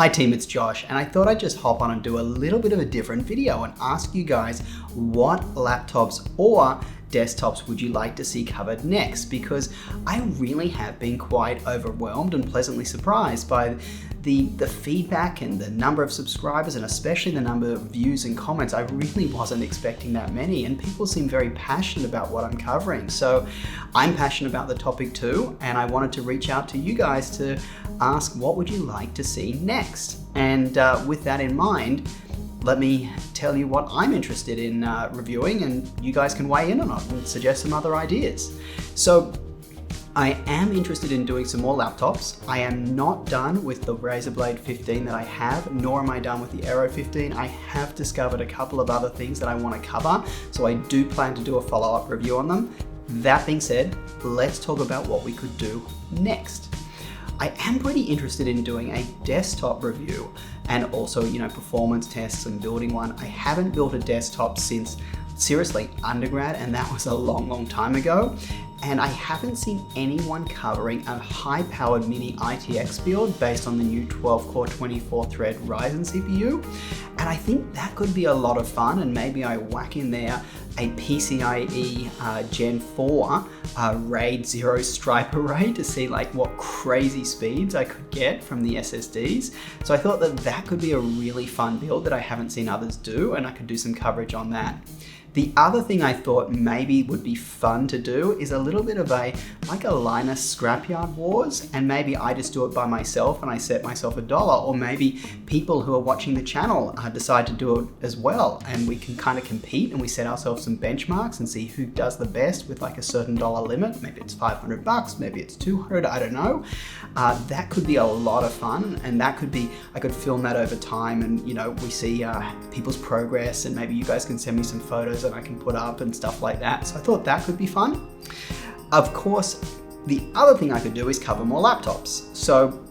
Hi team, it's Josh, and I thought I'd just hop on and do a little bit of a different video and ask you guys what laptops or desktops would you like to see covered next, because I really have been quite overwhelmed and pleasantly surprised by the feedback and the number of subscribers, and especially the number of views and comments. I really wasn't expecting that many, and people seem very passionate about what I'm covering. So I'm passionate about the topic too, and I wanted to reach out to you guys to ask what would you like to see next. And with that in mind, let me tell you what I'm interested in reviewing, and you guys can weigh in on it and suggest some other ideas. So I am interested in doing some more laptops. I am not done with the Razer Blade 15 that I have, nor am I done with the Aero 15. I have discovered a couple of other things that I want to cover, so I do plan to do a follow-up review on them. That being said, let's talk about what we could do next. I am pretty interested in doing a desktop review and also, performance tests and building one. I haven't built a desktop since, seriously, undergrad, and that was a long time ago. And I haven't seen anyone covering a high-powered mini ITX build based on the new 12-core 24-thread Ryzen CPU. And I think that could be a lot of fun, and maybe I whack in there a PCIe Gen 4 RAID 0 stripe array to see what crazy speeds I could get from the SSDs. So I thought that could be a really fun build that I haven't seen others do, and I could do some coverage on that. The other thing I thought maybe would be fun to do is a little bit of a Linus Scrapyard Wars, and maybe I just do it by myself and I set myself $1, or maybe people who are watching the channel decide to do it as well, and we can kind of compete and we set ourselves some benchmarks and see who does the best with a certain dollar limit. Maybe it's $500, maybe it's $200, I don't know. That could be a lot of fun, and that could be, I could film that over time, and we see people's progress, and maybe you guys can send me some photos that I can put up and stuff like that. So I thought that could be fun. Of course, the other thing I could do is cover more laptops. So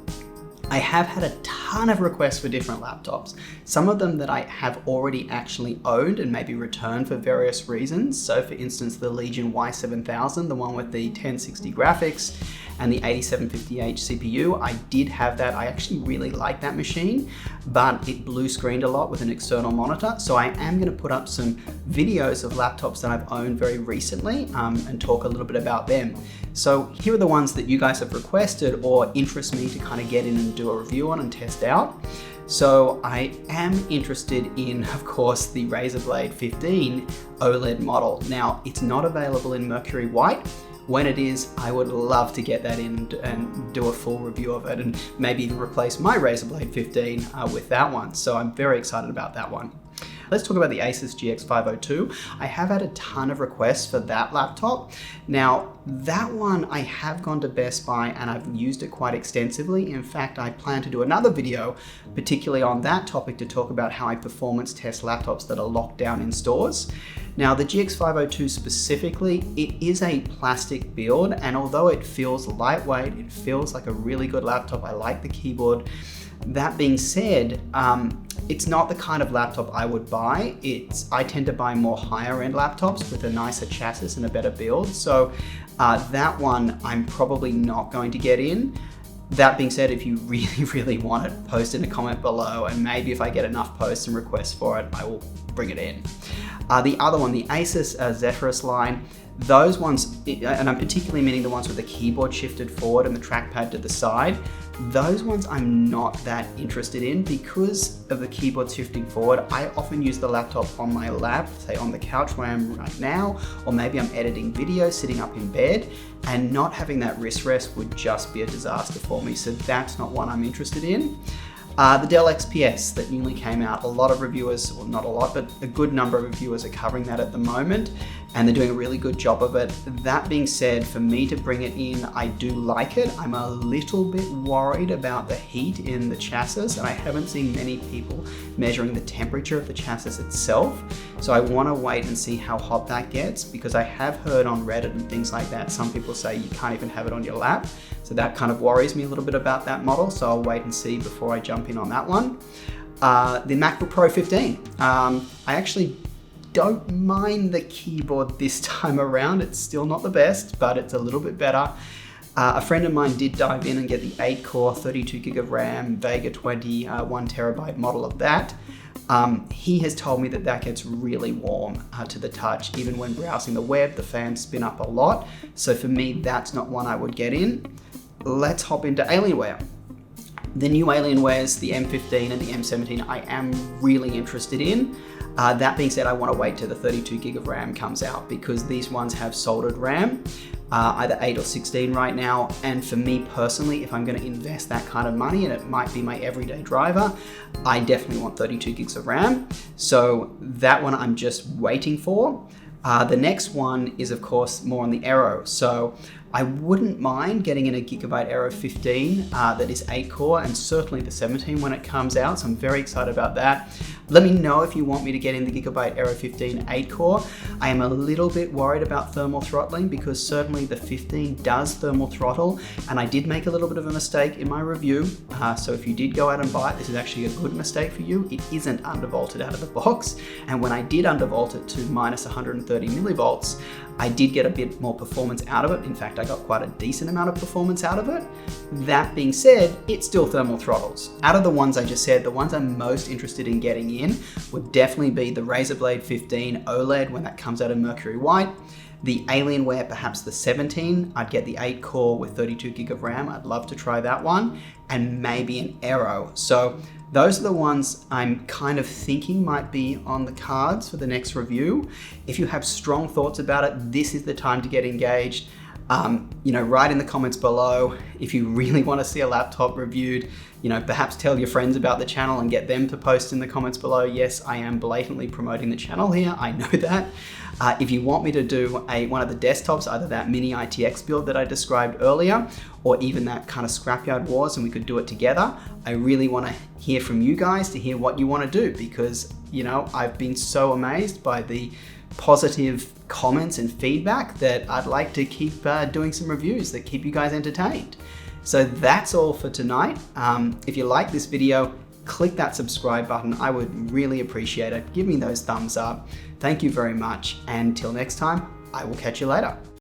I have had a ton of requests for different laptops. Some of them that I have already actually owned and maybe returned for various reasons. So for instance, the Legion Y7000, the one with the 1060 graphics and the 8750H CPU, I did have that. I actually really like that machine, but it blue screened a lot with an external monitor. So I am gonna put up some videos of laptops that I've owned very recently and talk a little bit about them. So here are the ones that you guys have requested or interest me to kind of get in and do a review on and test out. So I am interested in, of course, the Razer Blade 15 OLED model. Now, it's not available in Mercury White. When it is, I would love to get that in and do a full review of it, and maybe even replace my Razer Blade 15 with that one. So I'm very excited about that one. Let's talk about the Asus GX 502. I have had a ton of requests for that laptop. Now, that one I have gone to Best Buy and I've used it quite extensively. In fact, I plan to do another video, particularly on that topic, to talk about how I performance test laptops that are locked down in stores. Now, the GX 502 specifically, it is a plastic build, and although it feels lightweight, it feels like a really good laptop. I like the keyboard. That being said, it's not the kind of laptop I would buy. I tend to buy more higher end laptops with a nicer chassis and a better build. So that one I'm probably not going to get in. That being said, if you really want it, post in a comment below, and maybe if I get enough posts and requests for it, I will bring it in. The other one, the Asus Zephyrus line, those ones, and I'm particularly meaning the ones with the keyboard shifted forward and the trackpad to the side, those ones I'm not that interested in because of the keyboard shifting forward. I often use the laptop on my lap, say on the couch where I am right now, or maybe I'm editing video sitting up in bed, and not having that wrist rest would just be a disaster for me. So that's not one I'm interested in. The Dell XPS that newly came out, a lot of reviewers, well not a lot, but a good number of reviewers are covering that at the moment, and they're doing a really good job of it. That being said, for me to bring it in, I do like it. I'm a little bit worried about the heat in the chassis, and I haven't seen many people measuring the temperature of the chassis itself. So I want to wait and see how hot that gets, because I have heard on Reddit and things like that, some people say you can't even have it on your lap. So that kind of worries me a little bit about that model. So I'll wait and see before I jump in on that one. The MacBook Pro 15. I actually don't mind the keyboard this time around. It's still not the best, but it's a little bit better. A friend of mine did dive in and get the 8-core, 32 gig of RAM, Vega 20, 1 terabyte model of that. He has told me that that gets really warm to the touch. Even when browsing the web, the fans spin up a lot. So for me, that's not one I would get in. Let's hop into Alienware. The new Alienwares, the M15 and the M17, I am really interested in. That being said, I want to wait till the 32 gig of RAM comes out because these ones have soldered RAM, either 8 or 16 right now. And for me personally, if I'm going to invest that kind of money, and it might be my everyday driver, I definitely want 32 gigs of RAM. So that one I'm just waiting for. The next one is of course more on the Aero. So I wouldn't mind getting in a Gigabyte Aero 15 that is 8-core, and certainly the 17 when it comes out, so I'm very excited about that. Let me know if you want me to get in the Gigabyte Aero 15 8-core. I am a little bit worried about thermal throttling because certainly the 15 does thermal throttle, and I did make a little bit of a mistake in my review. So if you did go out and buy it, this is actually a good mistake for you. It isn't undervolted out of the box, and when I did undervolt it to minus 130 millivolts, I did get a bit more performance out of it. In fact, I got quite a decent amount of performance out of it. That being said, it still thermal throttles. Out of the ones I just said, the ones I'm most interested in getting in would definitely be the Razer Blade 15 OLED when that comes out in Mercury White. The Alienware, perhaps the 17, I'd get the 8-core with 32 gig of RAM. I'd love to try that one. And maybe an Aero. So those are the ones I'm kind of thinking might be on the cards for the next review. If you have strong thoughts about it, this is the time to get engaged. Write in the comments below if you really want to see a laptop reviewed. Perhaps tell your friends about the channel and get them to post in the comments below. Yes, I am blatantly promoting the channel here, I know that. If you want me to do one of the desktops, either that mini ITX build that I described earlier, or even that kind of Scrapyard Wars, and we could do it together, I really want to hear from you guys to hear what you want to do, because, I've been so amazed by the positive comments and feedback that I'd like to keep doing some reviews that keep you guys entertained. So that's all for tonight. If you like this video, click that subscribe button. I would really appreciate it. Give me those thumbs up. Thank you very much. And till next time, I will catch you later.